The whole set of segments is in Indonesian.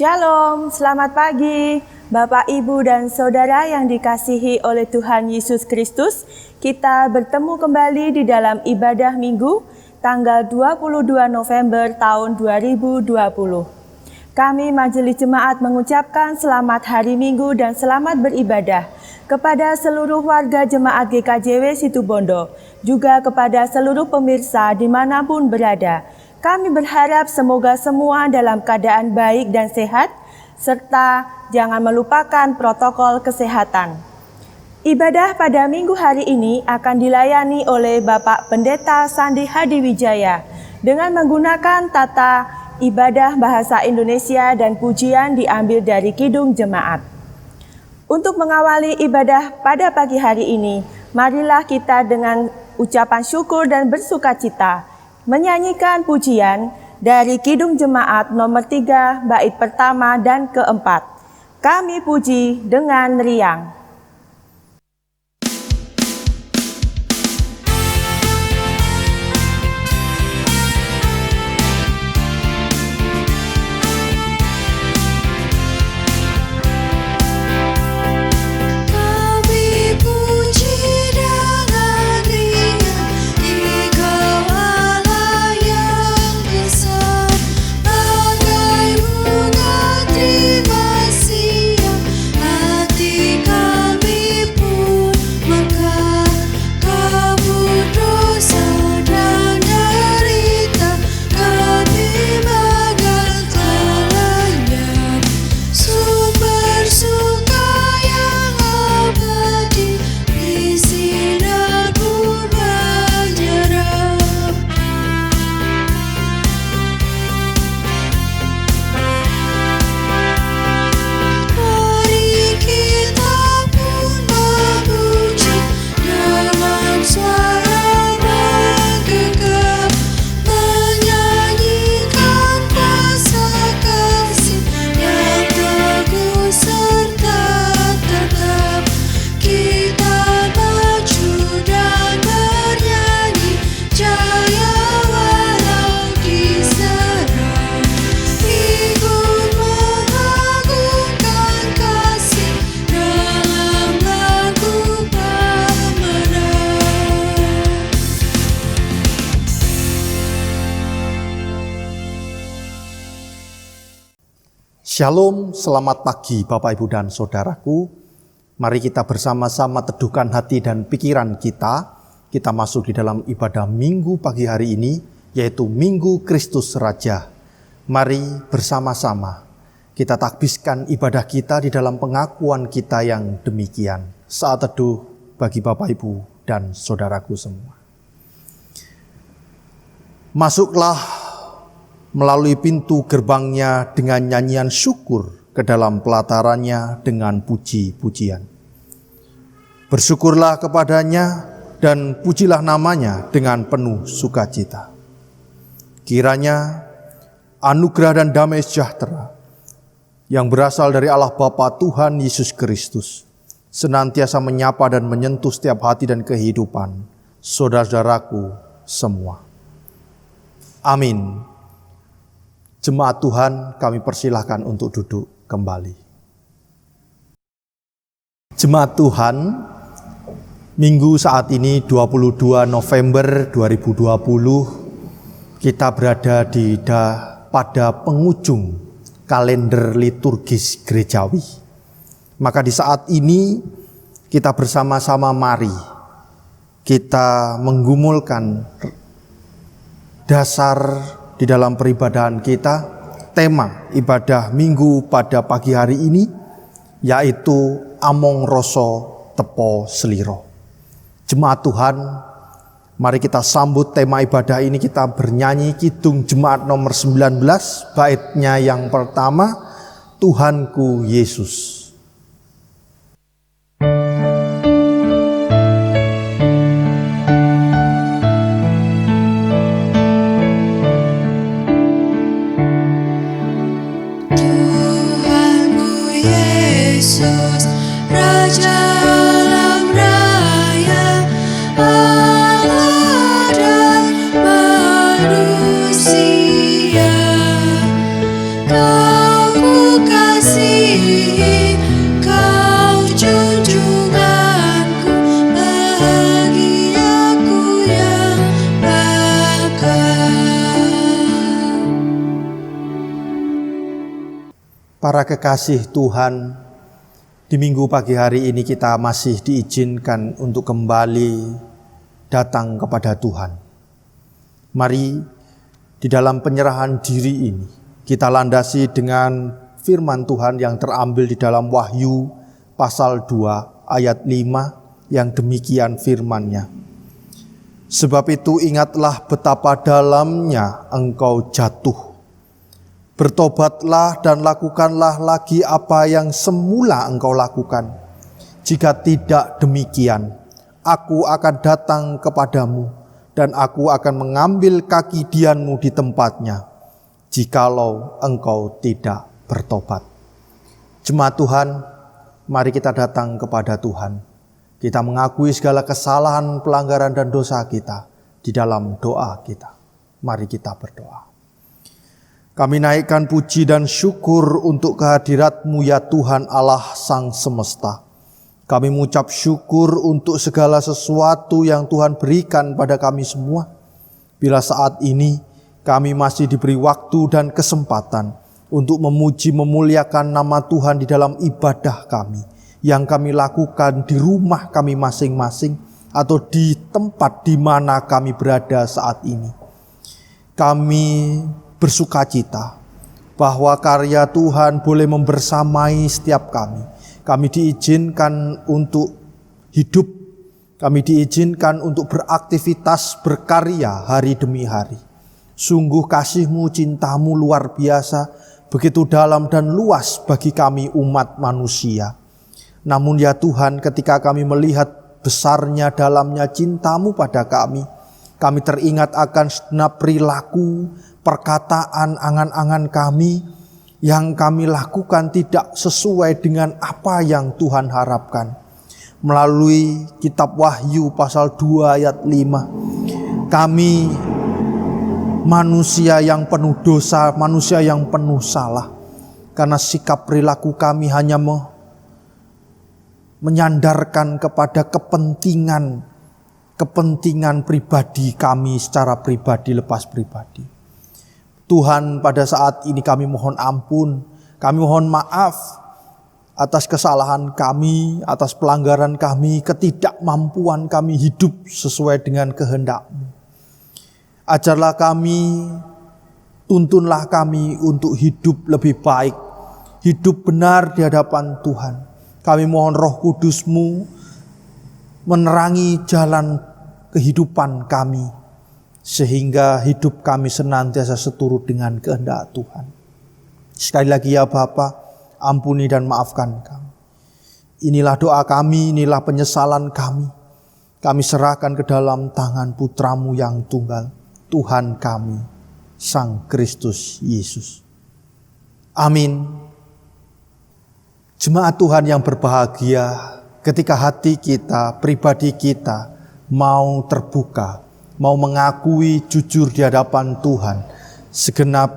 Shalom, selamat pagi Bapak, Ibu, dan Saudara yang dikasihi oleh Tuhan Yesus Kristus. Kita bertemu kembali di dalam ibadah Minggu tanggal 22 November tahun 2020. Kami Majelis Jemaat mengucapkan selamat hari Minggu dan selamat beribadah kepada seluruh warga Jemaat GKJW Situbondo, juga kepada seluruh pemirsa dimanapun berada. Kami berharap semoga semua dalam keadaan baik dan sehat, serta jangan melupakan protokol kesehatan. Ibadah pada minggu hari ini akan dilayani oleh Bapak Pendeta Sandi Hadiwijaya dengan menggunakan tata ibadah bahasa Indonesia dan pujian diambil dari Kidung Jemaat. Untuk mengawali ibadah pada pagi hari ini, marilah kita dengan ucapan syukur dan bersukacita menyanyikan pujian dari Kidung Jemaat nomor 3 bait pertama dan keempat. Kami puji dengan riang. Shalom, selamat pagi Bapak, Ibu, dan Saudaraku. Mari kita bersama-sama teduhkan hati dan pikiran kita. Kita masuk di dalam ibadah Minggu pagi hari ini, yaitu Minggu Kristus Raja. Mari bersama-sama kita takbiskan ibadah kita di dalam pengakuan kita yang demikian. Saat teduh bagi Bapak, Ibu, dan Saudaraku semua. Masuklah melalui pintu gerbangnya dengan nyanyian syukur, ke dalam pelatarannya dengan puji-pujian. Bersyukurlah kepadanya dan pujilah namanya dengan penuh sukacita. Kiranya anugerah dan damai sejahtera yang berasal dari Allah Bapa Tuhan Yesus Kristus senantiasa menyapa dan menyentuh setiap hati dan kehidupan saudara-saudaraku semua. Amin. Jemaat Tuhan, kami persilahkan untuk duduk kembali. Jemaat Tuhan, Minggu saat ini 22 November 2020, kita berada pada penghujung kalender liturgis gerejawi. Maka di saat ini kita bersama-sama mari kita menggumulkan dasar di dalam peribadahan kita, tema ibadah Minggu pada pagi hari ini, yaitu Among Rasa Tepo Slira. Jemaat Tuhan, mari kita sambut tema ibadah ini, kita bernyanyi Kidung Jemaat nomor 19, baitnya yang pertama, Tuhanku Yesus. Yesus, Raja alam raya, Allah dan manusia. Kau Para kekasih Tuhan, di minggu pagi hari ini kita masih diizinkan untuk kembali datang kepada Tuhan. Mari di dalam penyerahan diri ini kita landasi dengan firman Tuhan yang terambil di dalam Wahyu pasal 2 ayat 5 yang demikian firman-Nya. Sebab itu ingatlah betapa dalamnya engkau jatuh. Bertobatlah dan lakukanlah lagi apa yang semula engkau lakukan. Jika tidak demikian, aku akan datang kepadamu dan aku akan mengambil kaki dianmu di tempatnya, jikalau engkau tidak bertobat. Jemaat Tuhan, mari kita datang kepada Tuhan. Kita mengakui segala kesalahan, pelanggaran dan dosa kita di dalam doa kita. Mari kita berdoa. Kami naikkan puji dan syukur untuk kehadirat-Mu ya Tuhan Allah Sang Semesta. Kami mengucap syukur untuk segala sesuatu yang Tuhan berikan pada kami semua. Bila saat ini kami masih diberi waktu dan kesempatan untuk memuji memuliakan nama Tuhan di dalam ibadah kami yang kami lakukan di rumah kami masing-masing atau di tempat di mana kami berada saat ini. Kami bersukacita bahwa karya Tuhan boleh membersamai setiap kami. Kami diizinkan untuk hidup, kami diizinkan untuk beraktivitas, berkarya hari demi hari. Sungguh kasih-Mu, cinta-Mu luar biasa, begitu dalam dan luas bagi kami umat manusia. Namun ya Tuhan, ketika kami melihat besarnya dalamnya cinta-Mu pada kami teringat akan segenap perilaku, perkataan, angan-angan kami yang kami lakukan tidak sesuai dengan apa yang Tuhan harapkan. Melalui kitab Wahyu pasal 2 ayat 5, kami manusia yang penuh dosa, manusia yang penuh salah. Karena sikap perilaku kami hanya menyandarkan kepada kepentingan pribadi kami secara pribadi, lepas pribadi. Tuhan, pada saat ini kami mohon ampun, kami mohon maaf atas kesalahan kami, atas pelanggaran kami, ketidakmampuan kami hidup sesuai dengan kehendak-Mu. Ajarlah kami, tuntunlah kami untuk hidup lebih baik, hidup benar di hadapan Tuhan. Kami mohon Roh Kudus-Mu menerangi jalan kehidupan kami, sehingga hidup kami senantiasa seturut dengan kehendak Tuhan. Sekali lagi ya Bapa, ampuni dan maafkan kami. Inilah doa kami, inilah penyesalan kami. Kami serahkan ke dalam tangan Putra-Mu yang tunggal, Tuhan kami, Sang Kristus Yesus. Amin. Jemaat Tuhan yang berbahagia, ketika hati kita, pribadi kita mau terbuka, mau mengakui jujur di hadapan Tuhan segenap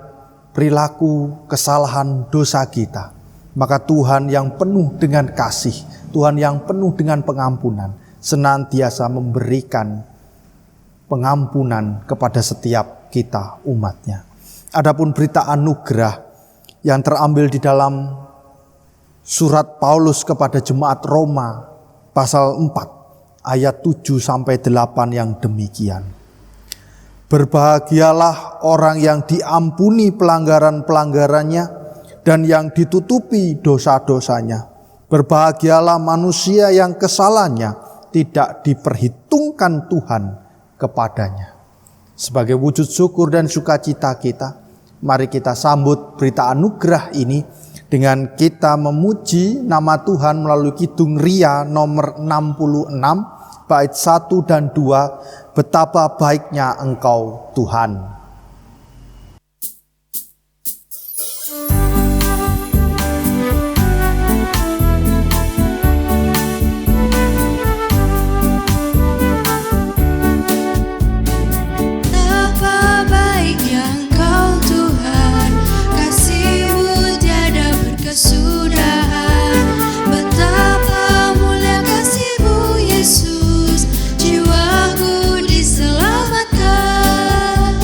perilaku, kesalahan, dosa kita, maka Tuhan yang penuh dengan kasih, Tuhan yang penuh dengan pengampunan, senantiasa memberikan pengampunan kepada setiap kita umatnya. Adapun berita anugerah yang terambil di dalam surat Paulus kepada jemaat Roma pasal 4 ayat 7-8 yang demikian. Berbahagialah orang yang diampuni pelanggaran-pelanggarannya dan yang ditutupi dosa-dosanya. Berbahagialah manusia yang kesalahannya tidak diperhitungkan Tuhan kepadanya. Sebagai wujud syukur dan sukacita kita, mari kita sambut berita anugerah ini dengan kita memuji nama Tuhan melalui Kidung Ria nomor 66 bait 1 dan 2, betapa baiknya Engkau Tuhan. Jiwaku diselamatkan.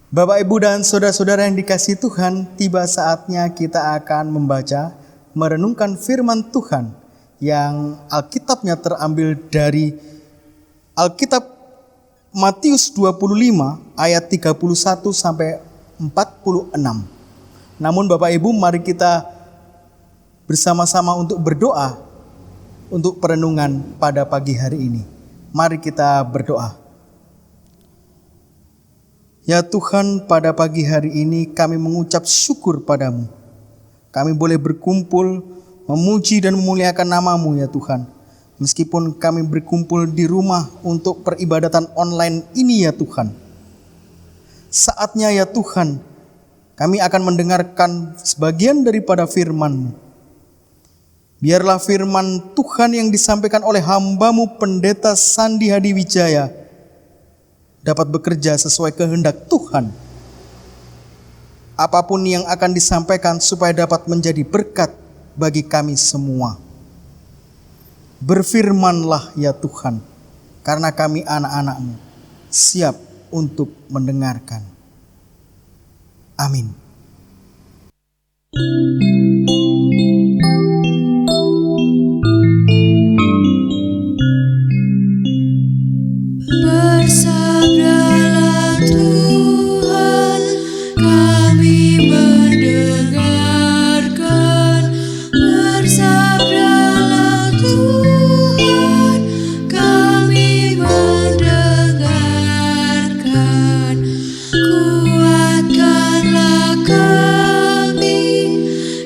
Bapak, Ibu, dan saudara-saudara yang dikasihi Tuhan, tiba saatnya kita akan membaca, merenungkan firman Tuhan yang Alkitabnya terambil dari Alkitab Matius 25 ayat 31 sampai 46. Namun Bapak Ibu, mari kita bersama-sama untuk berdoa untuk perenungan pada pagi hari ini. Mari kita berdoa. Ya Tuhan, pada pagi hari ini kami mengucap syukur padamu. Kami boleh berkumpul, memuji dan memuliakan nama-Mu ya Tuhan. Meskipun kami berkumpul di rumah untuk peribadatan online ini ya Tuhan. Saatnya ya Tuhan, kami akan mendengarkan sebagian daripada firman-Mu. Biarlah firman Tuhan yang disampaikan oleh hamba-Mu Pendeta Sandi Hadiwijaya dapat bekerja sesuai kehendak Tuhan. Apapun yang akan disampaikan supaya dapat menjadi berkat bagi kami semua. Berfirmanlah ya Tuhan, karena kami anak-anak-Mu siap untuk mendengarkan. Amin. Bersabdalah Tuhan, kami mendengarkan. Bersabdalah Tuhan, kami mendengarkan. Kuatkanlah kami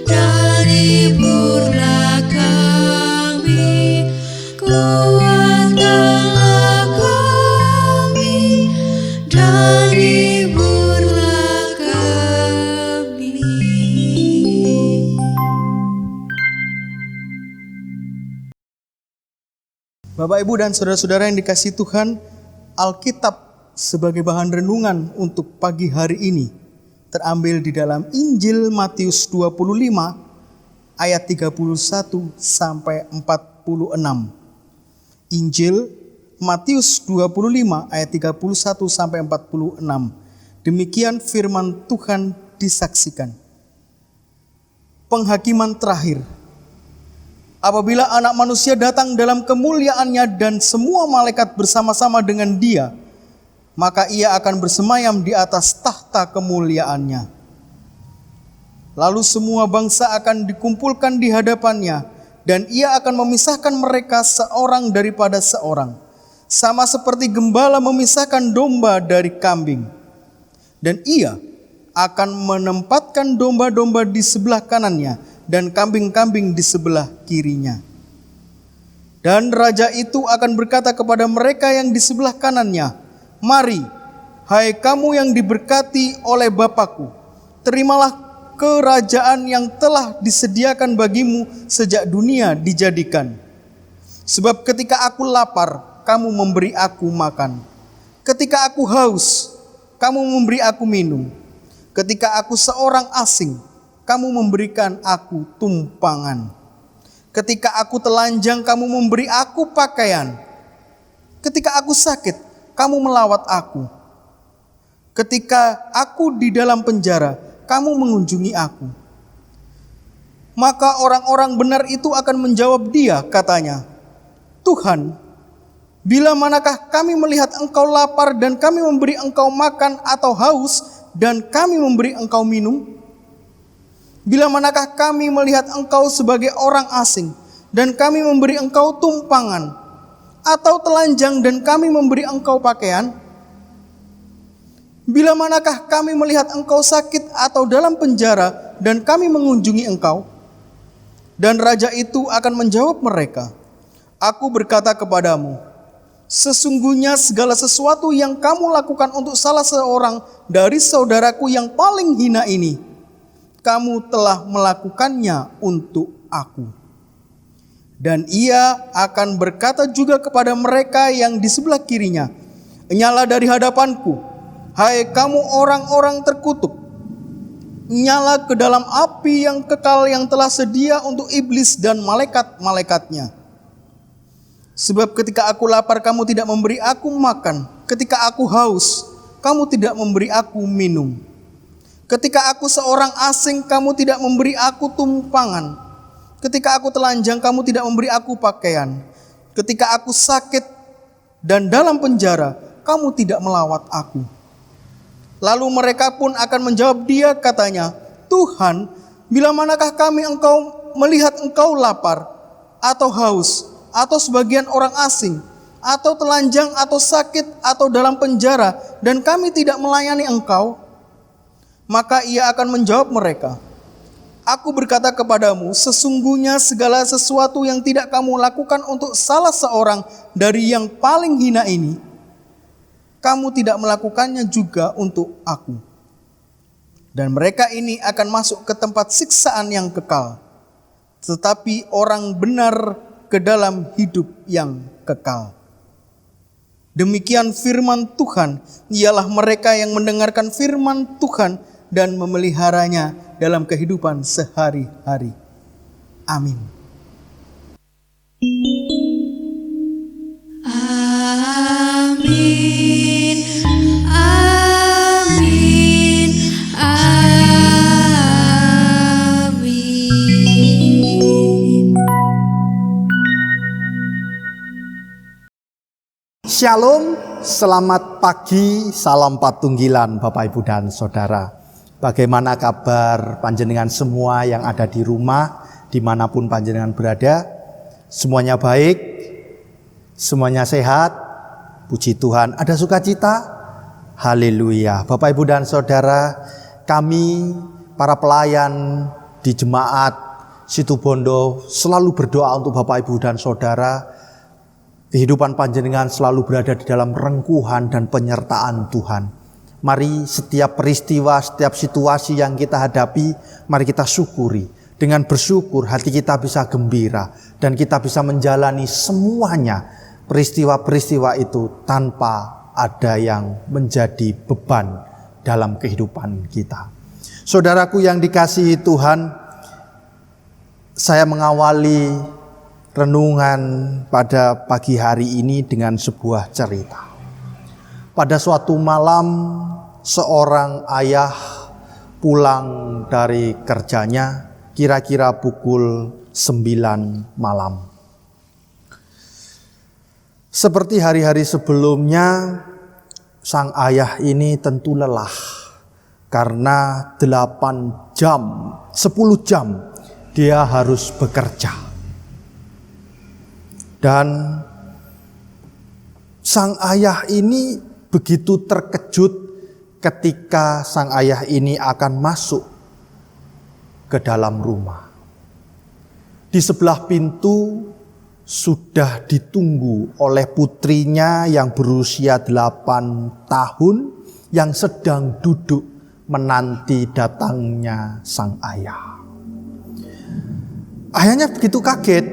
dan hiburlah kami. Kuatkanlah kami dan hiburlah kami. Bapak, Ibu, dan saudara-saudara yang dikasihi Tuhan, Alkitab sebagai bahan renungan untuk pagi hari ini terambil di dalam Injil Matius 25 ayat 31 sampai 46. Injil Matius 25 ayat 31 sampai 46. Demikian firman Tuhan disaksikan. Penghakiman terakhir. Apabila Anak Manusia datang dalam kemuliaannya dan semua malaikat bersama-sama dengan Dia, maka Ia akan bersemayam di atas tahta kemuliaannya. Lalu semua bangsa akan dikumpulkan di hadapannya, dan Ia akan memisahkan mereka seorang daripada seorang, sama seperti gembala memisahkan domba dari kambing. Dan Ia akan menempatkan domba-domba di sebelah kanannya dan kambing-kambing di sebelah kirinya. Dan raja itu akan berkata kepada mereka yang di sebelah kanannya, "Mari, hai kamu yang diberkati oleh Bapa-Ku, terimalah kerajaan yang telah disediakan bagimu sejak dunia dijadikan. Sebab ketika aku lapar, kamu memberi aku makan. Ketika aku haus, kamu memberi aku minum. Ketika aku seorang asing, kamu memberikan aku tumpangan. Ketika aku telanjang, kamu memberi aku pakaian. Ketika aku sakit, kamu melawat aku. Ketika aku di dalam penjara, kamu mengunjungi aku." Maka orang-orang benar itu akan menjawab Dia, katanya, "Tuhan, bila manakah kami melihat Engkau lapar dan kami memberi Engkau makan, atau haus dan kami memberi Engkau minum? Bila manakah kami melihat Engkau sebagai orang asing dan kami memberi Engkau tumpangan, atau telanjang dan kami memberi Engkau pakaian? Bila manakah kami melihat Engkau sakit atau dalam penjara dan kami mengunjungi Engkau?" Dan raja itu akan menjawab mereka, "Aku berkata kepadamu, sesungguhnya segala sesuatu yang kamu lakukan untuk salah seorang dari saudaraku yang paling hina ini, kamu telah melakukannya untuk aku." Dan Ia akan berkata juga kepada mereka yang di sebelah kirinya, "Nyala dari hadapanku, hai kamu orang-orang terkutuk, nyala ke dalam api yang kekal yang telah sedia untuk iblis dan malaikat-malaikatnya. Sebab ketika aku lapar, kamu tidak memberi aku makan. Ketika aku haus, kamu tidak memberi aku minum. Ketika aku seorang asing, kamu tidak memberi aku tumpangan. Ketika aku telanjang, kamu tidak memberi aku pakaian. Ketika aku sakit dan dalam penjara, kamu tidak melawat aku. Lalu mereka pun akan menjawab dia, katanya, Tuhan, bila manakah kami melihat engkau lapar, atau haus, atau sebagian orang asing, atau telanjang, atau sakit, atau dalam penjara, dan kami tidak melayani engkau? Maka ia akan menjawab mereka, aku berkata kepadamu, sesungguhnya segala sesuatu yang tidak kamu lakukan untuk salah seorang dari yang paling hina ini, kamu tidak melakukannya juga untuk aku. Dan mereka ini akan masuk ke tempat siksaan yang kekal, tetapi orang benar ke dalam hidup yang kekal. Demikian firman Tuhan, ialah mereka yang mendengarkan firman Tuhan dan memeliharanya dalam kehidupan sehari-hari. Amin. Amin. Amin. Amin. Shalom, selamat pagi, salam patunggilan Bapak Ibu dan Saudara. Bagaimana kabar panjenengan semua yang ada di rumah, dimanapun panjenengan berada? Semuanya baik, semuanya sehat, puji Tuhan, ada sukacita? Haleluya. Bapak Ibu dan Saudara, kami para pelayan di jemaat Situbondo selalu berdoa untuk Bapak Ibu dan Saudara. Kehidupan panjenengan selalu berada di dalam rengkuhan dan penyertaan Tuhan. Mari setiap peristiwa, setiap situasi yang kita hadapi, mari kita syukuri. Dengan bersyukur hati kita bisa gembira dan kita bisa menjalani semuanya peristiwa-peristiwa itu tanpa ada yang menjadi beban dalam kehidupan kita. Saudaraku yang dikasihi Tuhan, saya mengawali renungan pada pagi hari ini dengan sebuah cerita. Pada suatu malam, seorang ayah pulang dari kerjanya kira-kira pukul 9 malam. Seperti hari-hari sebelumnya, sang ayah ini tentu lelah karena 8 jam, 10 jam dia harus bekerja. Dan sang ayah ini begitu terkejut ketika sang ayah ini akan masuk ke dalam rumah. Di sebelah pintu sudah ditunggu oleh putrinya yang berusia 8 tahun yang sedang duduk menanti datangnya sang ayah. Ayahnya begitu kaget,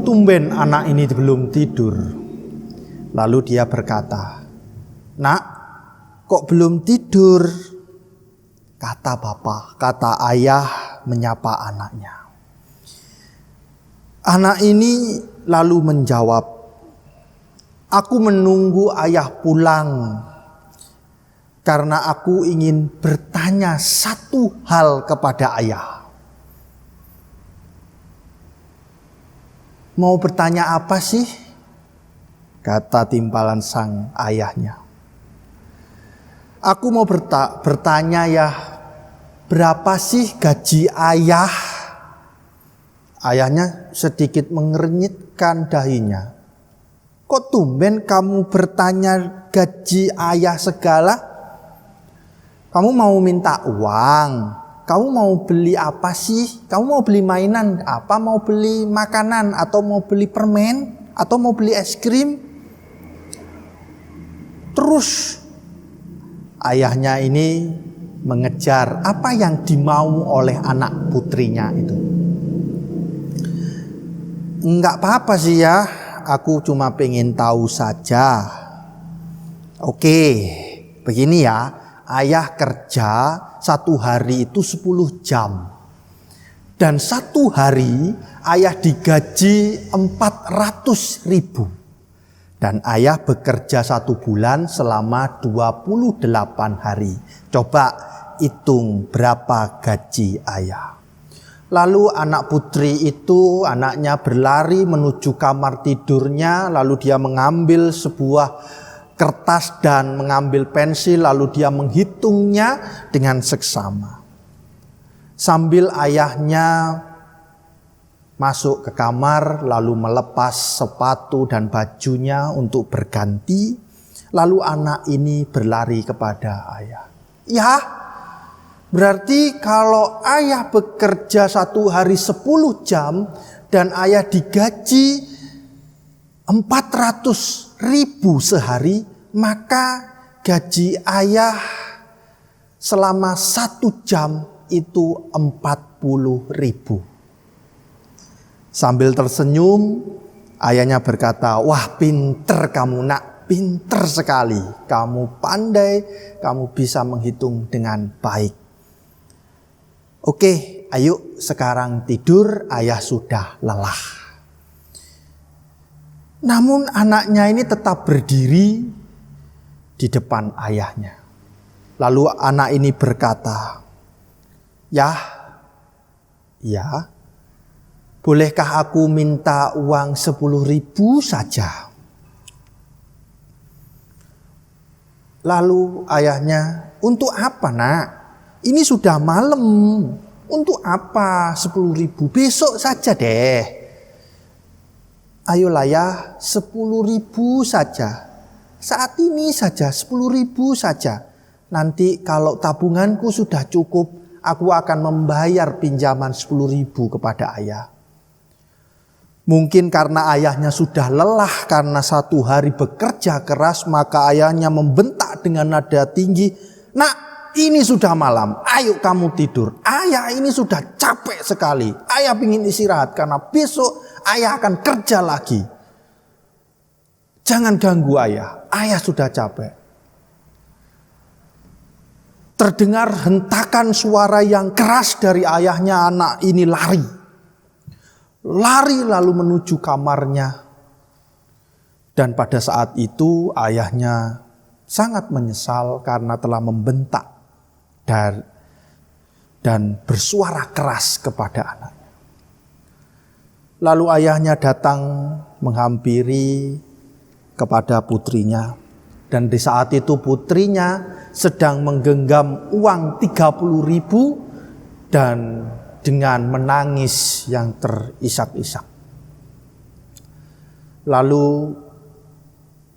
tumben anak ini belum tidur. Lalu dia berkata, "Nak, kok belum tidur?" Kata ayah menyapa anaknya. Anak ini lalu menjawab, "Aku menunggu ayah pulang karena aku ingin bertanya satu hal kepada ayah." "Mau bertanya apa sih?" kata timpalan sang ayahnya. "Aku mau bertanya ya, berapa sih gaji ayah?" Ayahnya sedikit mengernyitkan dahinya. "Kok tumben kamu bertanya gaji ayah segala? Kamu mau minta uang? Kamu mau beli apa sih? Kamu mau beli mainan apa? Mau beli makanan atau mau beli permen? Atau mau beli es krim?" Terus ayahnya ini mengejar apa yang dimau oleh anak putrinya itu. "Enggak apa-apa sih ya, aku cuma pengen tahu saja." "Oke, begini ya, ayah kerja 1 hari itu 10 jam. Dan 1 hari ayah digaji 400.000. Dan ayah bekerja 1 bulan selama 28 hari. Coba hitung berapa gaji ayah. Lalu anak putri itu, anaknya berlari menuju kamar tidurnya. Lalu dia mengambil sebuah kertas dan mengambil pensil. Lalu dia menghitungnya dengan seksama. Sambil ayahnya masuk ke kamar, lalu melepas sepatu dan bajunya untuk berganti. Lalu anak ini berlari kepada ayah. Ya, berarti kalau ayah bekerja 1 hari 10 jam dan ayah digaji 400.000 sehari, maka gaji ayah selama 1 jam itu 40.000. Sambil tersenyum, ayahnya berkata, "Wah, pinter kamu nak, pinter sekali. Kamu pandai, kamu bisa menghitung dengan baik. Oke, ayo sekarang tidur, ayah sudah lelah." Namun anaknya ini tetap berdiri di depan ayahnya. Lalu anak ini berkata, "Ya, bolehkah aku minta uang 10.000 saja?" Lalu ayahnya, "Untuk apa nak? Ini sudah malam. Untuk apa 10.000? Besok saja deh." "Ayolah ya, 10.000 saja. Saat ini saja 10.000 saja. Nanti kalau tabunganku sudah cukup, aku akan membayar pinjaman 10.000 kepada ayah." Mungkin karena ayahnya sudah lelah karena 1 hari bekerja keras, maka ayahnya membentak dengan nada tinggi, "Nak, ini sudah malam, ayo kamu tidur. Ayah ini sudah capek sekali. Ayah ingin istirahat karena besok ayah akan kerja lagi. Jangan ganggu ayah sudah capek." Terdengar hentakan suara yang keras dari ayahnya. Anak ini lari lalu menuju kamarnya. Dan pada saat itu ayahnya sangat menyesal karena telah membentak dan bersuara keras kepada anaknya. Lalu ayahnya datang menghampiri kepada putrinya. Dan di saat itu putrinya sedang menggenggam uang 30.000 dan dengan menangis yang terisak-isak. Lalu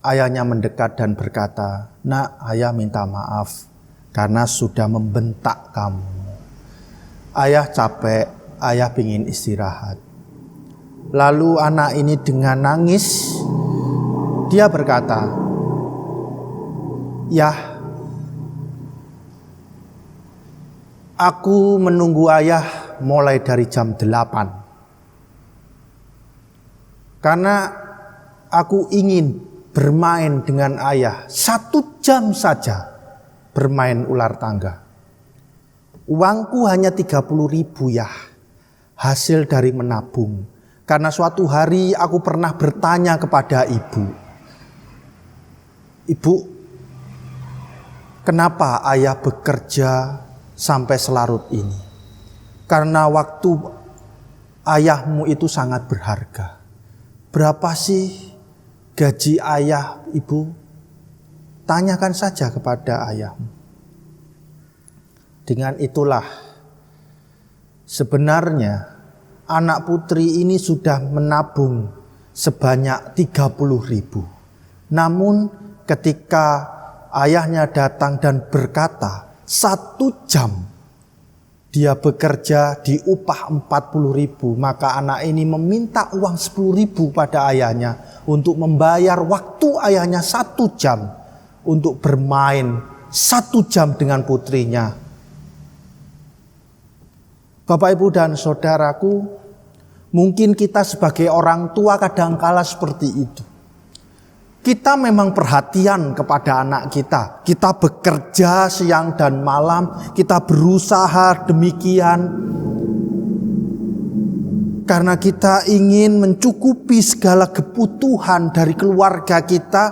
ayahnya mendekat dan berkata, "Nak, ayah minta maaf karena sudah membentak kamu. Ayah capek, ayah ingin istirahat." Lalu anak ini dengan nangis, dia berkata, "Ya, aku menunggu ayah mulai dari jam 8. Karena aku ingin bermain dengan ayah 1 jam saja bermain ular tangga. Uangku hanya 30.000 ya, hasil dari menabung. Karena suatu hari aku pernah bertanya kepada ibu, 'Ibu, kenapa ayah bekerja sampai selarut ini?' Karena waktu ayahmu itu sangat berharga. Berapa sih gaji ayah, ibu? Tanyakan saja kepada ayahmu." Dengan itulah sebenarnya anak putri ini sudah menabung sebanyak 30.000. Namun ketika ayahnya datang dan berkata 1 jam dia bekerja diupah 40.000, maka anak ini meminta uang 10.000 pada ayahnya untuk membayar waktu ayahnya 1 jam untuk bermain 1 jam dengan putrinya. Bapak, Ibu, dan saudaraku, mungkin kita sebagai orang tua kadangkala seperti itu. Kita memang perhatian kepada anak kita. Kita bekerja siang dan malam, kita berusaha demikian. karena kita ingin mencukupi segala kebutuhan dari keluarga kita,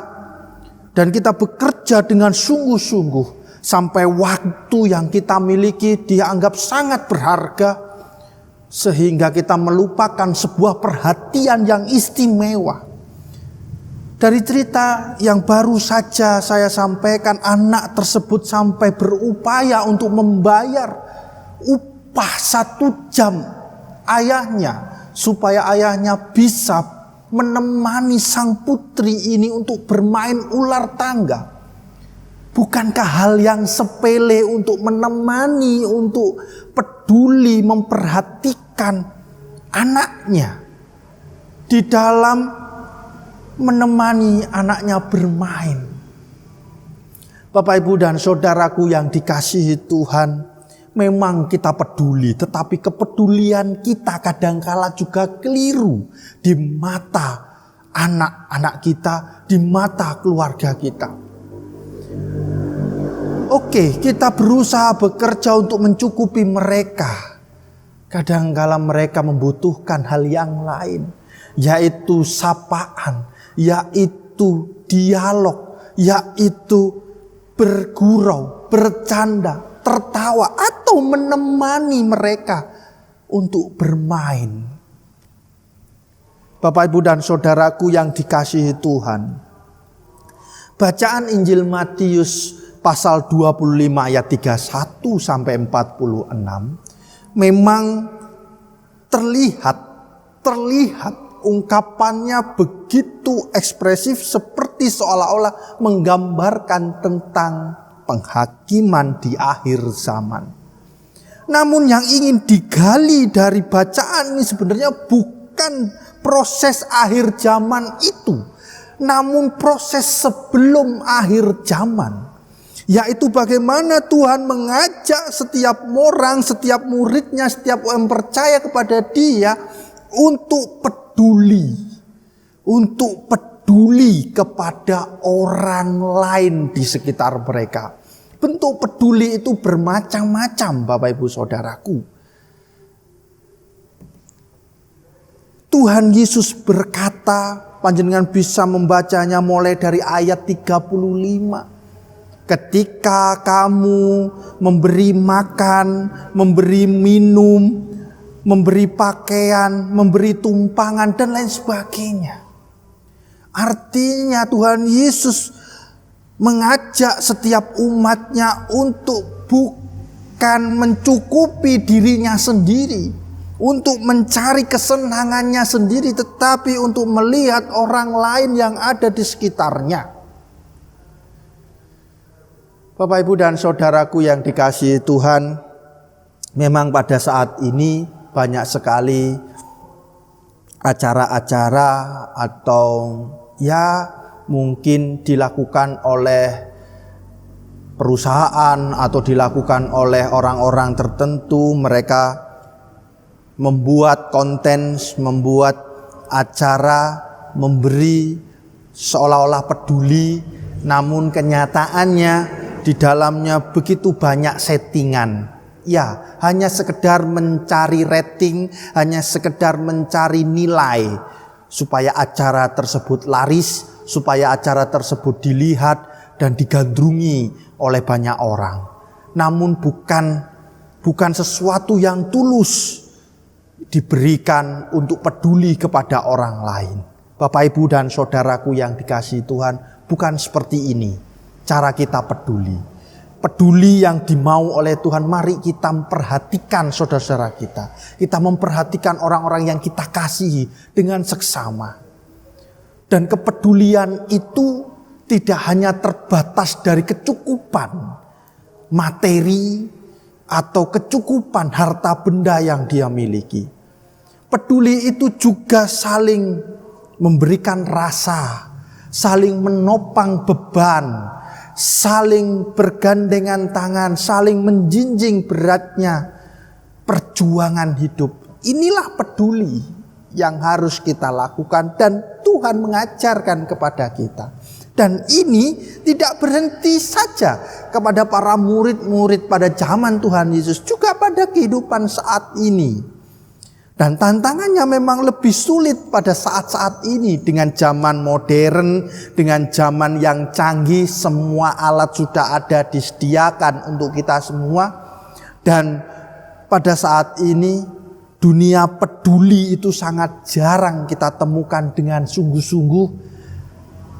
dan kita bekerja dengan sungguh-sungguh sampai waktu yang kita miliki dianggap sangat berharga, sehingga kita melupakan sebuah perhatian yang istimewa. Dari cerita yang baru saja saya sampaikan, anak tersebut sampai berupaya untuk membayar upah 1 jam ayahnya, supaya ayahnya bisa menemani sang putri ini untuk bermain ular tangga. Bukankah hal yang sepele untuk menemani, untuk peduli, memperhatikan anaknya di dalam menemani anaknya bermain? Bapak, Ibu, dan saudaraku yang dikasihi Tuhan, memang kita peduli, tetapi kepedulian kita kadangkala juga keliru di mata anak-anak kita, di mata keluarga kita. Oke, kita berusaha bekerja untuk mencukupi mereka. Kadangkala mereka membutuhkan hal yang lain, yaitu sapaan, yaitu dialog, yaitu bergurau, bercanda, tertawa, atau menemani mereka untuk bermain. Bapak, Ibu, dan saudaraku yang dikasihi Tuhan, bacaan Injil Matius pasal 25 ayat 31 sampai 46 memang terlihat ungkapannya begitu ekspresif, seperti seolah-olah menggambarkan tentang penghakiman di akhir zaman. Namun yang ingin digali dari bacaan ini sebenarnya bukan proses akhir zaman itu, namun proses sebelum akhir zaman, yaitu bagaimana Tuhan mengajak setiap orang, setiap muridnya, setiap orang percaya kepada Dia untuk peduli kepada orang lain di sekitar mereka. Bentuk peduli itu bermacam-macam, Bapak, Ibu, saudaraku. Tuhan Yesus berkata, panjenengan bisa membacanya mulai dari ayat 35. Ketika kamu memberi makan, memberi minum, memberi pakaian, memberi tumpangan, dan lain sebagainya. Artinya Tuhan Yesus mengajak setiap umatnya untuk bukan mencukupi dirinya sendiri, untuk mencari kesenangannya sendiri, tetapi untuk melihat orang lain yang ada di sekitarnya. Bapak, Ibu, dan saudaraku yang dikasihi Tuhan, memang pada saat ini banyak sekali acara-acara atau mungkin dilakukan oleh perusahaan atau dilakukan oleh orang-orang tertentu. Mereka membuat konten, membuat acara, memberi seolah-olah peduli, namun kenyataannya di dalamnya begitu banyak settingan. Ya, hanya sekedar mencari rating, hanya sekedar mencari nilai supaya acara tersebut laris, supaya acara tersebut dilihat dan digandrungi oleh banyak orang. Namun bukan sesuatu yang tulus diberikan untuk peduli kepada orang lain. Bapak, Ibu, dan saudaraku yang dikasihi Tuhan, bukan seperti ini cara kita peduli. Peduli yang dimau oleh Tuhan, mari kita memperhatikan saudara-saudara kita. Kita memperhatikan orang-orang yang kita kasihi dengan seksama. Dan kepedulian itu tidak hanya terbatas dari kecukupan materi atau kecukupan harta benda yang dia miliki. Peduli itu juga saling memberikan rasa, saling menopang beban, saling bergandengan tangan, saling menjinjing beratnya perjuangan hidup. Inilah peduli yang harus kita lakukan dan Tuhan mengajarkan kepada kita. Dan ini tidak berhenti saja kepada para murid-murid pada zaman Tuhan Yesus, juga pada kehidupan saat ini. Dan tantangannya memang lebih sulit pada saat-saat ini dengan zaman modern, dengan zaman yang canggih, semua alat sudah ada disediakan untuk kita semua. Dan pada saat ini dunia peduli itu sangat jarang kita temukan dengan sungguh-sungguh.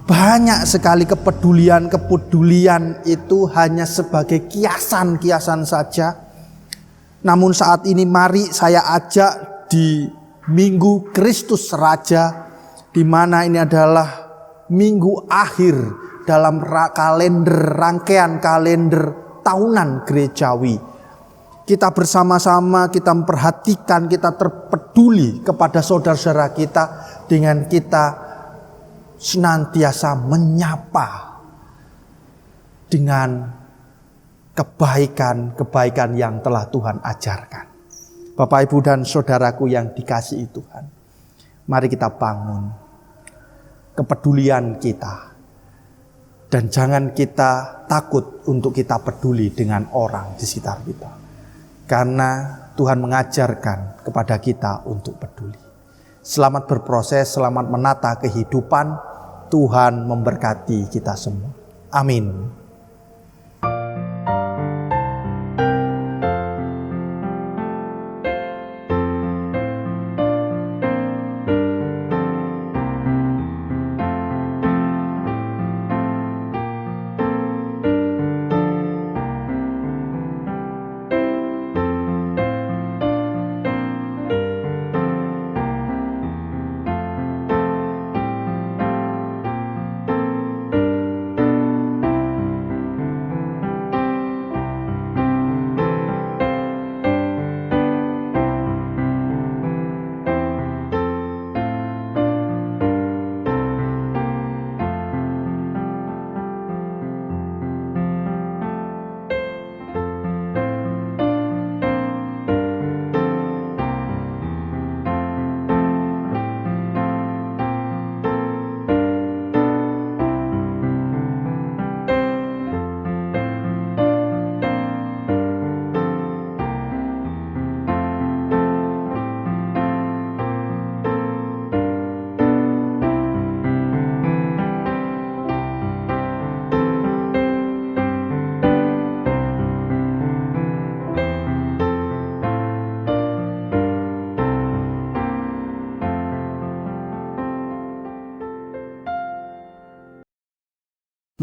Banyak sekali kepedulian itu hanya sebagai kiasan-kiasan saja. Namun saat ini mari saya ajak di Minggu Kristus Raja, di mana ini adalah minggu akhir dalam rangkaian kalender tahunan gerejawi. Kita bersama-sama, kita memperhatikan, kita terpeduli kepada saudara-saudara kita dengan kita senantiasa menyapa dengan kebaikan-kebaikan yang telah Tuhan ajarkan. Bapak, Ibu, dan saudaraku yang dikasihi Tuhan, mari kita bangun kepedulian kita. Dan jangan kita takut untuk kita peduli dengan orang di sekitar kita. Karena Tuhan mengajarkan kepada kita untuk peduli. Selamat berproses, selamat menata kehidupan. Tuhan memberkati kita semua. Amin.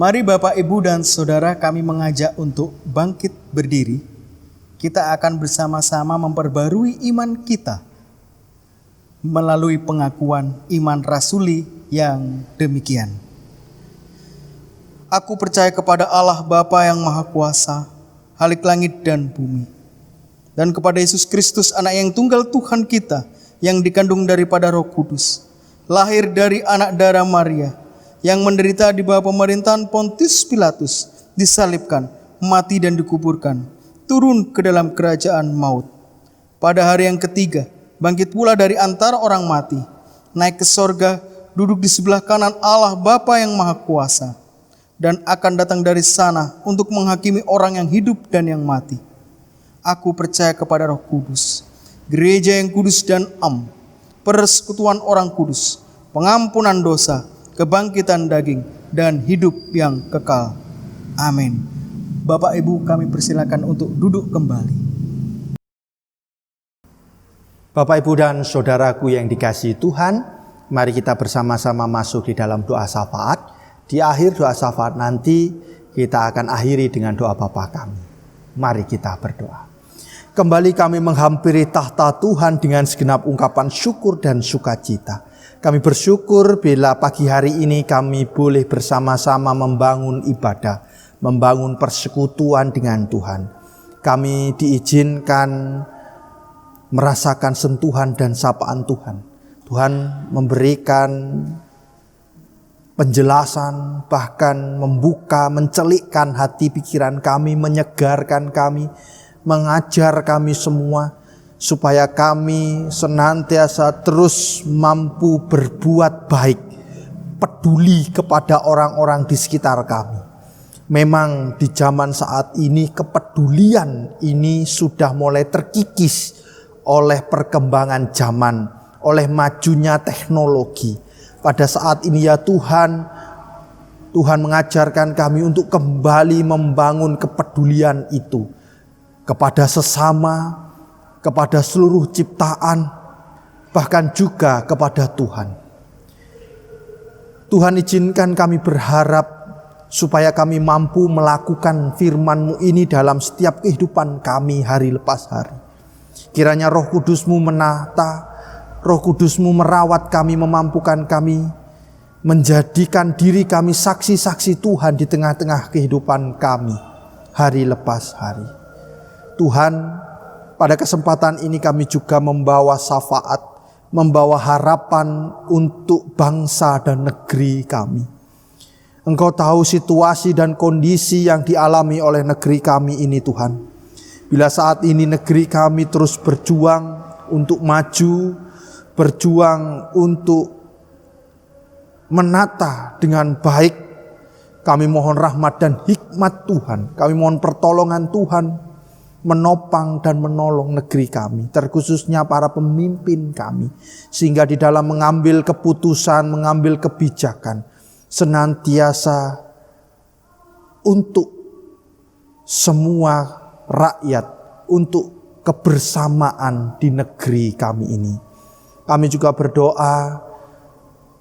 Mari Bapak, Ibu, dan Saudara, kami mengajak untuk bangkit berdiri. Kita akan bersama-sama memperbarui iman kita melalui pengakuan iman rasuli yang demikian. Aku percaya kepada Allah Bapa yang Maha Kuasa, Halik langit dan bumi, dan kepada Yesus Kristus, Anak yang tunggal Tuhan kita, yang dikandung daripada Roh Kudus, lahir dari anak darah Maria, yang menderita di bawah pemerintahan Pontius Pilatus, disalibkan, mati dan dikuburkan, turun ke dalam kerajaan maut. Pada hari yang ketiga, bangkit pula dari antara orang mati, naik ke sorga, duduk di sebelah kanan Allah Bapa yang Maha Kuasa, dan akan datang dari sana untuk menghakimi orang yang hidup dan yang mati. Aku percaya kepada Roh Kudus, gereja yang kudus dan am, persekutuan orang kudus, pengampunan dosa, kebangkitan daging, dan hidup yang kekal. Amin. Bapak, Ibu, kami persilakan untuk duduk kembali. Bapak, Ibu, dan saudaraku yang dikasihi Tuhan, mari kita bersama-sama masuk di dalam doa syafaat. Di akhir doa syafaat nanti kita akan akhiri dengan doa Bapa kami. Mari kita berdoa. Kembali kami menghampiri tahta Tuhan dengan segenap ungkapan syukur dan sukacita. Kami bersyukur bila pagi hari ini kami boleh bersama-sama membangun ibadah, membangun persekutuan dengan Tuhan. Kami diizinkan merasakan sentuhan dan sapaan Tuhan. Tuhan memberikan penjelasan, bahkan membuka, mencelikkan hati pikiran kami, menyegarkan kami, mengajar kami semua, supaya kami senantiasa terus mampu berbuat baik, peduli kepada orang-orang di sekitar kami. Memang di zaman saat ini kepedulian ini sudah mulai terkikis oleh perkembangan zaman, oleh majunya teknologi. Pada saat ini ya Tuhan, Tuhan mengajarkan kami untuk kembali membangun kepedulian itu kepada sesama, kepada seluruh ciptaan, bahkan juga kepada Tuhan. Tuhan izinkan kami berharap supaya kami mampu melakukan firman-Mu ini dalam setiap kehidupan kami hari lepas hari. Kiranya Roh Kudus-Mu menata, Roh Kudus-Mu merawat kami, memampukan kami, menjadikan diri kami saksi-saksi Tuhan di tengah-tengah kehidupan kami hari lepas hari. Tuhan, pada kesempatan ini kami juga membawa syafaat, membawa harapan untuk bangsa dan negeri kami. Engkau tahu situasi dan kondisi yang dialami oleh negeri kami ini Tuhan. Bila saat ini negeri kami terus berjuang untuk maju, berjuang untuk menata dengan baik, kami mohon rahmat dan hikmat Tuhan. Kami mohon pertolongan Tuhan menopang dan menolong negeri kami, terkhususnya para pemimpin kami, sehingga di dalam mengambil keputusan, mengambil kebijakan, senantiasa untuk semua rakyat, untuk kebersamaan di negeri kami ini. Kami juga berdoa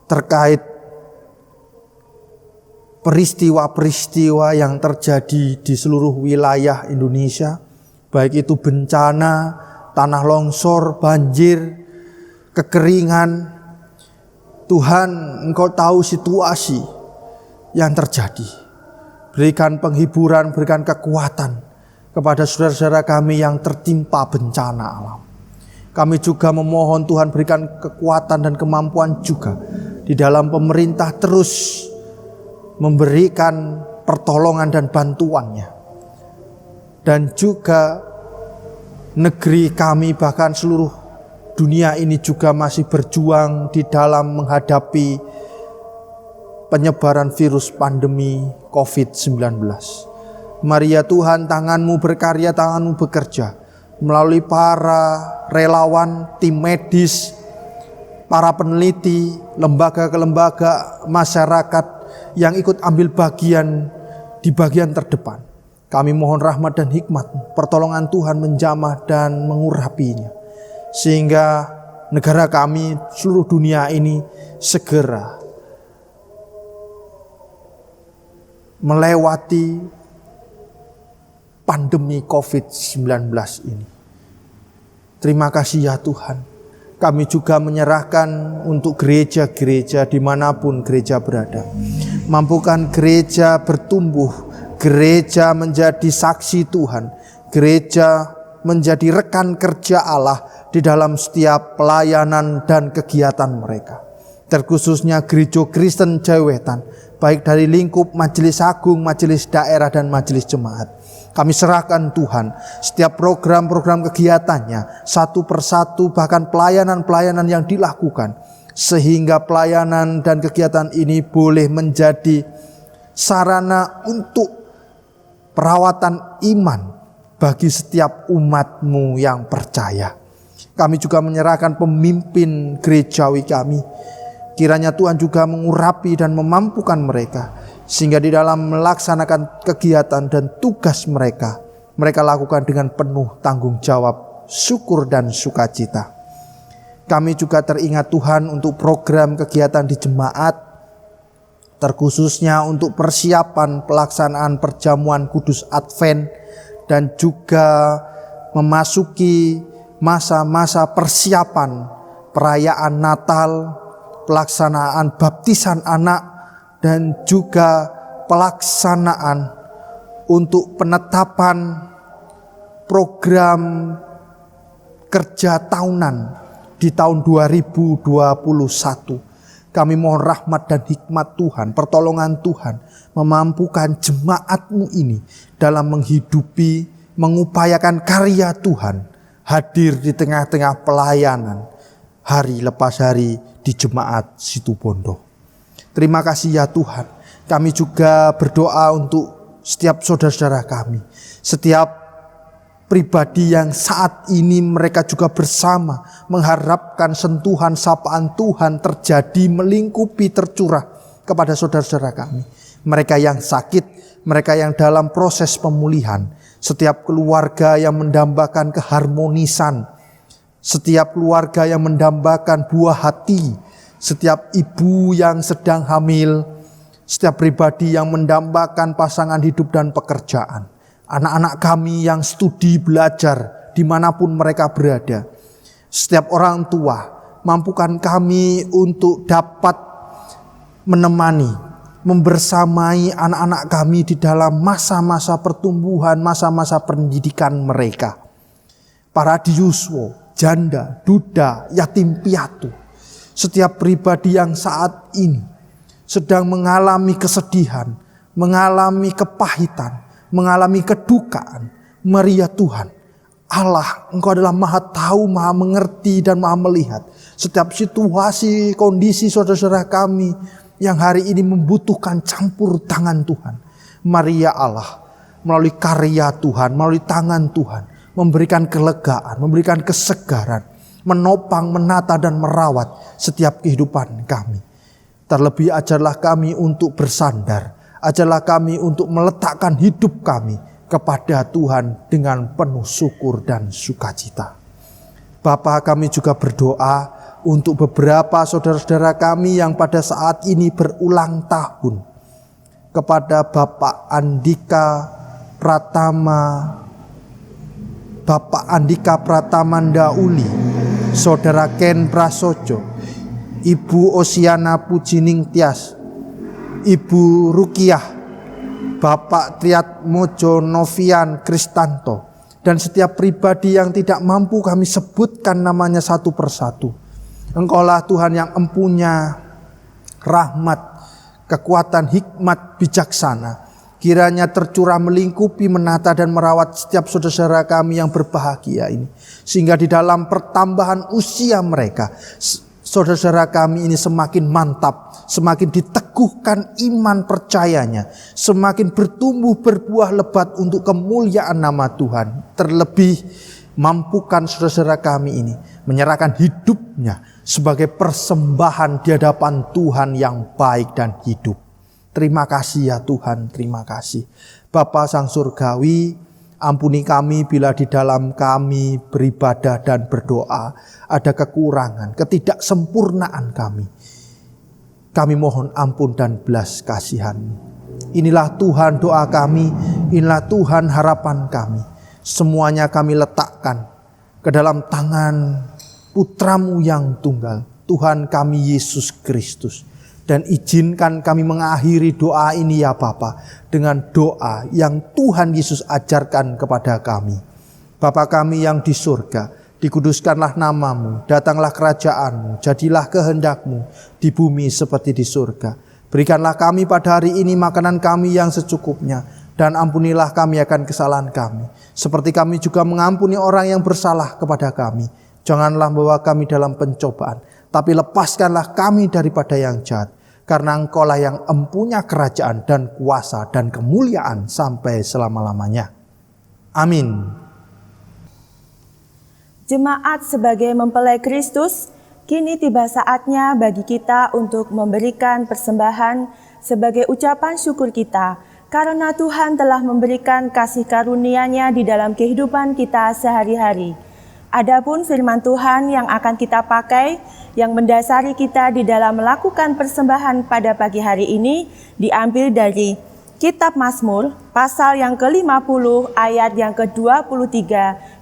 terkait peristiwa-peristiwa yang terjadi di seluruh wilayah Indonesia, baik itu bencana, tanah longsor, banjir, kekeringan. Tuhan, Engkau tahu situasi yang terjadi. Berikan penghiburan, berikan kekuatan kepada saudara-saudara kami yang tertimpa bencana alam. Kami juga memohon Tuhan berikan kekuatan dan kemampuan juga di dalam pemerintah terus memberikan pertolongan dan bantuannya. Dan juga negeri kami, bahkan seluruh dunia ini juga masih berjuang di dalam menghadapi penyebaran virus pandemi COVID-19. Mari ya Tuhan, tangan-Mu berkarya, tangan-Mu bekerja melalui para relawan, tim medis, para peneliti, lembaga-lembaga masyarakat yang ikut ambil bagian di bagian terdepan. Kami mohon rahmat dan hikmat, pertolongan Tuhan menjamah dan mengurapinya, sehingga negara kami, seluruh dunia ini segera melewati pandemi COVID-19 ini. Terima kasih ya Tuhan. Kami juga menyerahkan untuk gereja-gereja dimanapun gereja berada. Mampukan gereja bertumbuh, gereja menjadi saksi Tuhan, gereja menjadi rekan kerja Allah di dalam setiap pelayanan dan kegiatan mereka. Terkhususnya Gereja Kristen Jawetan, baik dari lingkup majelis agung, majelis daerah dan majelis jemaat. Kami serahkan Tuhan setiap program-program kegiatannya satu persatu, bahkan pelayanan-pelayanan yang dilakukan, sehingga pelayanan dan kegiatan ini boleh menjadi sarana untuk perawatan iman bagi setiap umat-Mu yang percaya. Kami juga menyerahkan pemimpin gerejawi kami. Kiranya Tuhan juga mengurapi dan memampukan mereka, sehingga di dalam melaksanakan kegiatan dan tugas mereka, mereka lakukan dengan penuh tanggung jawab, syukur dan sukacita. Kami juga teringat Tuhan untuk program kegiatan di jemaat, terkhususnya untuk persiapan pelaksanaan perjamuan kudus Advent dan juga memasuki masa-masa persiapan perayaan Natal, pelaksanaan baptisan anak, dan juga pelaksanaan untuk penetapan program kerja tahunan di tahun 2021. Kami mohon rahmat dan hikmat Tuhan, pertolongan Tuhan, memampukan jemaat-Mu ini dalam menghidupi, mengupayakan karya Tuhan, hadir di tengah-tengah pelayanan hari lepas hari di jemaat Situbondo. Terima kasih ya Tuhan. Kami juga berdoa untuk setiap saudara-saudara kami, setiap pribadi yang saat ini mereka juga bersama mengharapkan sentuhan sapaan Tuhan terjadi, melingkupi, tercurah kepada saudara-saudara kami. Mereka yang sakit, mereka yang dalam proses pemulihan, setiap keluarga yang mendambakan keharmonisan, setiap keluarga yang mendambakan buah hati, setiap ibu yang sedang hamil, setiap pribadi yang mendambakan pasangan hidup dan pekerjaan, anak-anak kami yang studi belajar dimanapun mereka berada, setiap orang tua, mampukan kami untuk dapat menemani, membersamai anak-anak kami di dalam masa-masa pertumbuhan, masa-masa pendidikan mereka. Para diuswo, janda, duda, yatim piatu, setiap pribadi yang saat ini sedang mengalami kesedihan, mengalami kepahitan, mengalami kedukaan, mari ya Tuhan, Allah, Engkau adalah Maha tahu, Maha mengerti, dan Maha melihat setiap situasi, kondisi saudara-saudara kami yang hari ini membutuhkan campur tangan Tuhan. Mari ya Allah, melalui karya Tuhan, melalui tangan Tuhan, memberikan kelegaan, memberikan kesegaran, menopang, menata, dan merawat setiap kehidupan kami. Terlebih ajarlah kami untuk bersandar, ajarlah kami untuk meletakkan hidup kami kepada Tuhan dengan penuh syukur dan sukacita. Bapa, kami juga berdoa untuk beberapa saudara-saudara kami yang pada saat ini berulang tahun. Kepada Bapak Andika Pratama Ndauli, Saudara Ken Prasojo, Ibu Osiana Pujining Tias, Ibu Rukiah, Bapak Triat Mojo Novian Kristanto, dan setiap pribadi yang tidak mampu kami sebutkan namanya satu persatu. Engkaulah Tuhan yang empunya rahmat, kekuatan, hikmat, bijaksana. Kiranya tercurah melingkupi, menata, dan merawat setiap saudara-saudara kami yang berbahagia ini. Sehingga di dalam pertambahan usia mereka, saudara-saudara kami ini semakin mantap, semakin diteguhkan iman percayanya, semakin bertumbuh berbuah lebat untuk kemuliaan nama Tuhan. Terlebih mampukan saudara-saudara kami ini menyerahkan hidupnya sebagai persembahan di hadapan Tuhan yang baik dan hidup. Terima kasih ya Tuhan, terima kasih. Bapa Sang Surgawi, ampuni kami bila di dalam kami beribadah dan berdoa ada kekurangan, ketidaksempurnaan kami. Kami mohon ampun dan belas kasihan-Mu. Inilah Tuhan doa kami, inilah Tuhan harapan kami. Semuanya kami letakkan ke dalam tangan Putra-Mu yang tunggal, Tuhan kami Yesus Kristus. Dan izinkan kami mengakhiri doa ini ya Bapa, dengan doa yang Tuhan Yesus ajarkan kepada kami. Bapa kami yang di surga, dikuduskanlah nama-Mu, datanglah kerajaan-Mu, jadilah kehendak-Mu di bumi seperti di surga. Berikanlah kami pada hari ini makanan kami yang secukupnya, dan ampunilah kami akan kesalahan kami, seperti kami juga mengampuni orang yang bersalah kepada kami. Janganlah membawa kami dalam pencobaan, tapi lepaskanlah kami daripada yang jahat. Karena Engkaulah yang empunya kerajaan dan kuasa dan kemuliaan sampai selama-lamanya. Amin. Jemaat sebagai mempelai Kristus, kini tiba saatnya bagi kita untuk memberikan persembahan sebagai ucapan syukur kita, karena Tuhan telah memberikan kasih karunia-Nya di dalam kehidupan kita sehari-hari. Adapun firman Tuhan yang akan kita pakai, yang mendasari kita di dalam melakukan persembahan pada pagi hari ini, diambil dari Kitab Mazmur, pasal yang ke-50, ayat yang ke-23,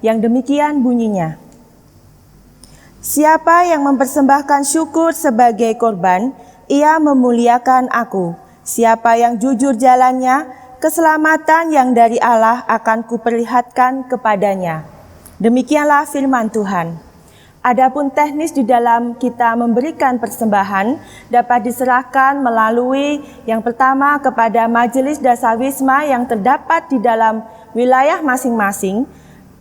yang demikian bunyinya. Siapa yang mempersembahkan syukur sebagai korban, ia memuliakan aku. Siapa yang jujur jalannya, keselamatan yang dari Allah akan kuperlihatkan kepadanya. Demikianlah firman Tuhan. Adapun teknis di dalam kita memberikan persembahan dapat diserahkan melalui yang pertama kepada Majelis Dasawisma yang terdapat di dalam wilayah masing-masing.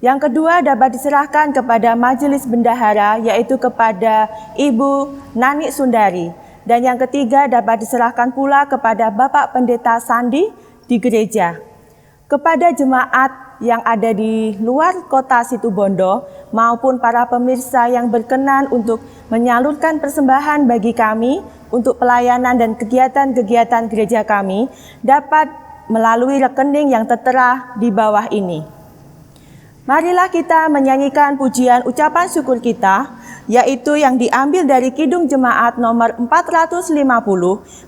Yang kedua dapat diserahkan kepada Majelis Bendahara, yaitu kepada Ibu Nani Sundari. Dan yang ketiga dapat diserahkan pula kepada Bapak Pendeta Sandi di gereja. Kepada jemaat yang ada di luar kota Situbondo maupun para pemirsa yang berkenan untuk menyalurkan persembahan bagi kami untuk pelayanan dan kegiatan-kegiatan gereja kami dapat melalui rekening yang tertera di bawah ini. Marilah kita menyanyikan pujian ucapan syukur kita, yaitu yang diambil dari Kidung Jemaat nomor 450,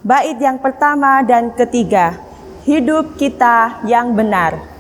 bait yang pertama dan ketiga, Hidup Kita yang Benar.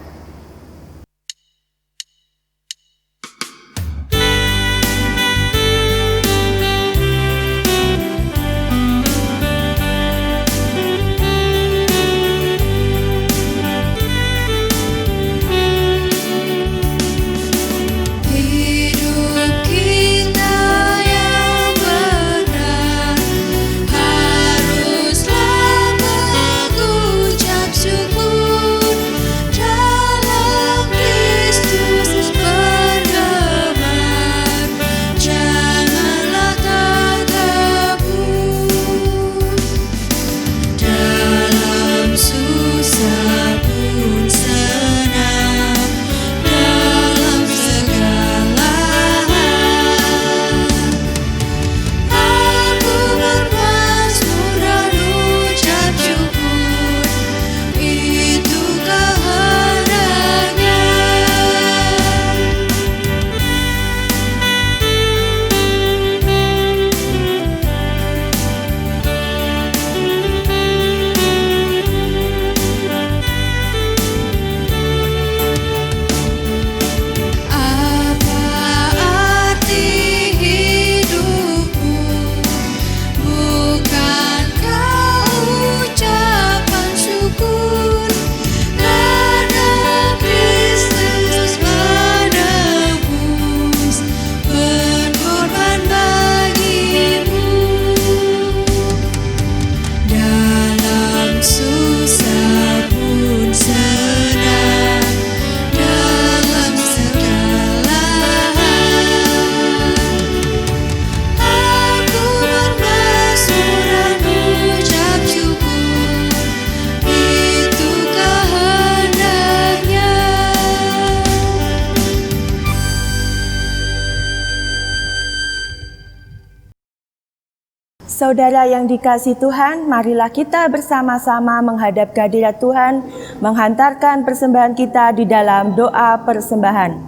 Saudara yang dikasihi Tuhan, marilah kita bersama-sama menghadap kehadirat Tuhan, menghantarkan persembahan kita di dalam doa persembahan.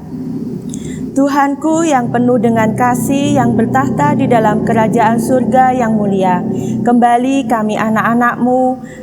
Tuhanku yang penuh dengan kasih, yang bertahta di dalam kerajaan surga yang mulia, kembali kami anak-anak-Mu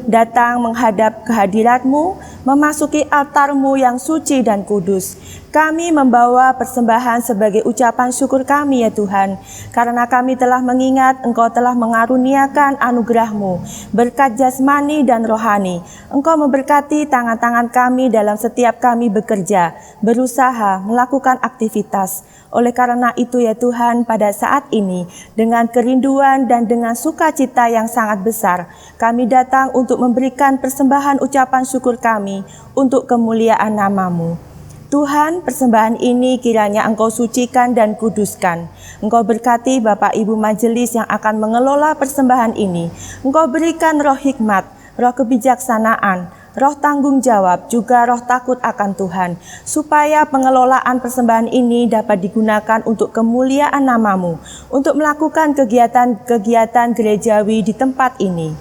datang menghadap kehadirat-Mu, memasuki altar-Mu yang suci dan kudus. Kami membawa persembahan sebagai ucapan syukur kami ya Tuhan, karena kami telah mengingat Engkau telah mengaruniakan anugerah-Mu, berkat jasmani dan rohani. Engkau memberkati tangan-tangan kami dalam setiap kami bekerja, berusaha, melakukan aktivitas. Oleh karena itu ya Tuhan, pada saat ini dengan kerinduan dan dengan sukacita yang sangat besar, kami datang untuk memberikan persembahan ucapan syukur kami untuk kemuliaan nama-Mu. Tuhan, persembahan ini kiranya Engkau sucikan dan kuduskan. Engkau berkati Bapak Ibu Majelis yang akan mengelola persembahan ini. Engkau berikan roh hikmat, roh kebijaksanaan, roh tanggung jawab, juga roh takut akan Tuhan, supaya pengelolaan persembahan ini dapat digunakan untuk kemuliaan nama-Mu, untuk melakukan kegiatan-kegiatan gerejawi di tempat ini.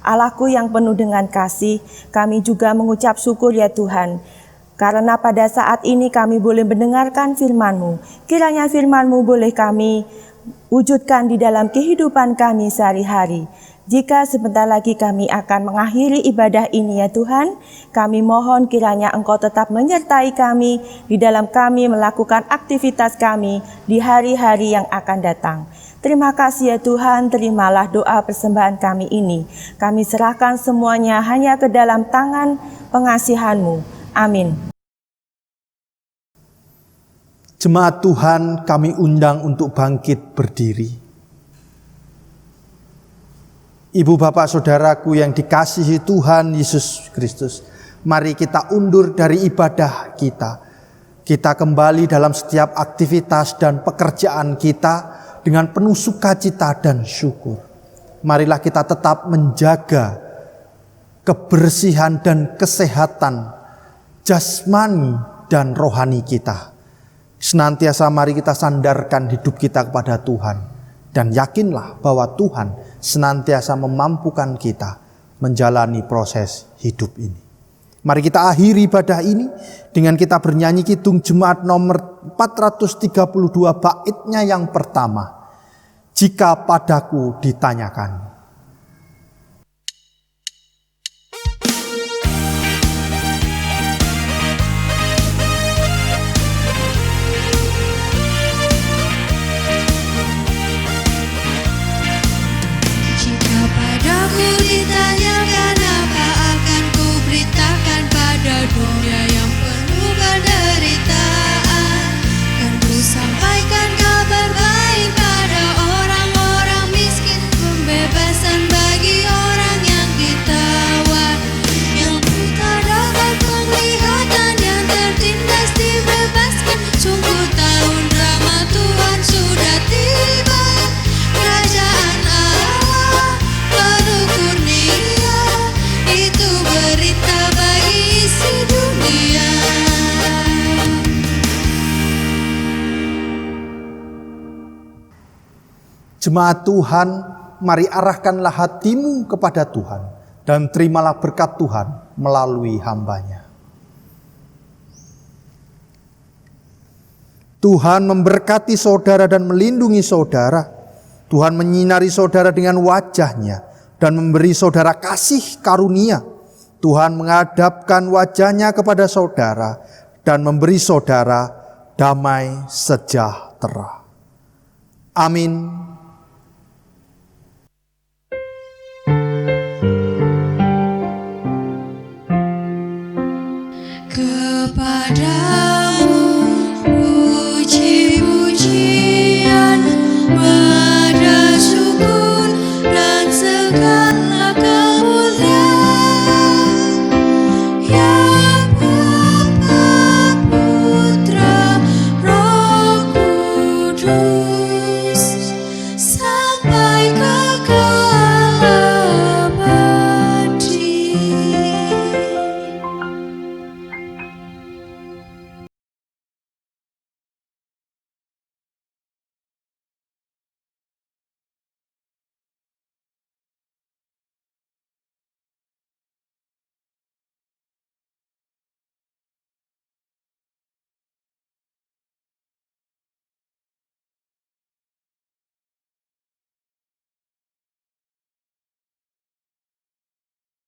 Allahku yang penuh dengan kasih, kami juga mengucap syukur ya Tuhan, karena pada saat ini kami boleh mendengarkan firman-Mu. Kiranya firman-Mu boleh kami wujudkan di dalam kehidupan kami sehari-hari. Jika sebentar lagi kami akan mengakhiri ibadah ini ya Tuhan, kami mohon kiranya Engkau tetap menyertai kami di dalam kami melakukan aktivitas kami di hari-hari yang akan datang. Terima kasih ya Tuhan, terimalah doa persembahan kami ini. Kami serahkan semuanya hanya ke dalam tangan pengasihan-Mu. Amin. Jemaat Tuhan, kami undang untuk bangkit berdiri. Ibu bapak saudaraku yang dikasihi Tuhan Yesus Kristus, mari kita undur dari ibadah kita. Kita kembali dalam setiap aktivitas dan pekerjaan kita dengan penuh sukacita dan syukur. Marilah kita tetap menjaga kebersihan dan kesehatan jasmani dan rohani kita. Senantiasa mari kita sandarkan hidup kita kepada Tuhan. Dan yakinlah bahwa Tuhan senantiasa memampukan kita menjalani proses hidup ini. Mari kita akhiri ibadah ini dengan kita bernyanyi kidung jemaat nomor 432 baitnya yang pertama. Jika padaku ditanyakan. Jika padaku ditanyakan apa akan ku beritakan pada dunia yang penuh penderitaan. Kan ku sampaikan kabar baik pada orang-orang miskin, pembebasan bagi orang yang ditawan, yang buta dapat penglihatan, yang tertindas dibebaskan. Sungguh tahun rahmat Tuhan sudah tiba, kerajaan Allah penuh kurnia, itu berita bagi isi dunia. Jemaat Tuhan, mari arahkanlah hatimu kepada Tuhan dan terimalah berkat Tuhan melalui hamba-Nya. Tuhan memberkati saudara dan melindungi saudara. Tuhan menyinari saudara dengan wajah-Nya dan memberi saudara kasih karunia. Tuhan menghadapkan wajah-Nya kepada saudara dan memberi saudara damai sejahtera. Amin.